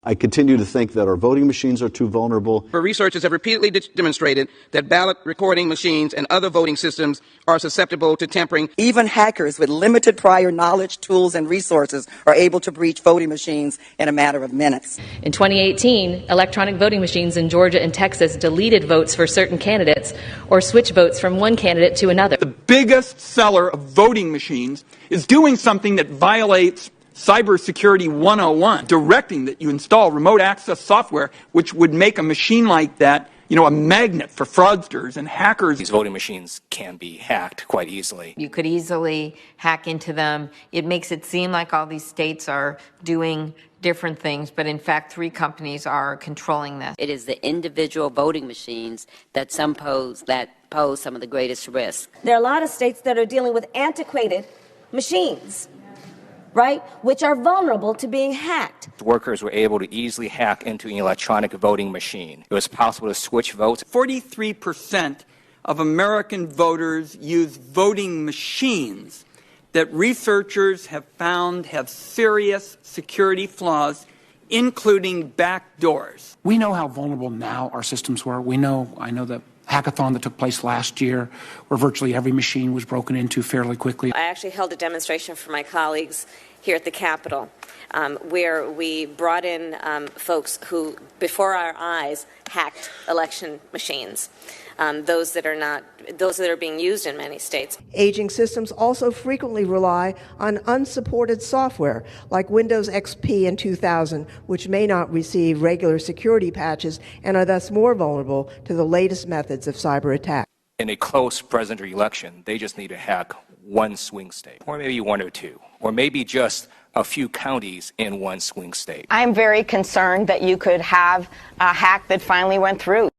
I continue to think that our voting machines are too vulnerable. Researchers have repeatedly demonstrated that ballot recording machines and other voting systems are susceptible to tampering. Even hackers with limited prior knowledge, tools, and resources are able to breach voting machines in a matter of minutes. In 2018, electronic voting machines in Georgia and Texas deleted votes for certain candidates or switched votes from one candidate to another. The biggest seller of voting machines is doing something that violates Cybersecurity 101, directing that you install remote access software, which would make a machine like that, a magnet for fraudsters and hackers. These voting machines can be hacked quite easily. You could easily hack into them. It makes it seem like all these states are doing different things, but in fact, 3 companies are controlling this. It is the individual voting machines that pose some of the greatest risks. There are a lot of states that are dealing with antiquated machines, right, which are vulnerable to being hacked. Workers were able to easily hack into an electronic voting machine. It was possible to switch votes. 43% of American voters use voting machines that researchers have found have serious security flaws, including backdoors. We know how vulnerable now our systems were. I know the hackathon that took place last year, where virtually every machine was broken into fairly quickly. I actually held a demonstration for my colleagues here at the Capitol, where we brought in folks who, before our eyes, hacked election machines. Those that are being used in many states. Aging systems also frequently rely on unsupported software like Windows XP in 2000, which may not receive regular security patches and are thus more vulnerable to the latest methods of cyber attack. In a close presidential election, they just need to hack one swing state, or maybe 1 or 2, or maybe just a few counties in one swing state. I'm very concerned that you could have a hack that finally went through.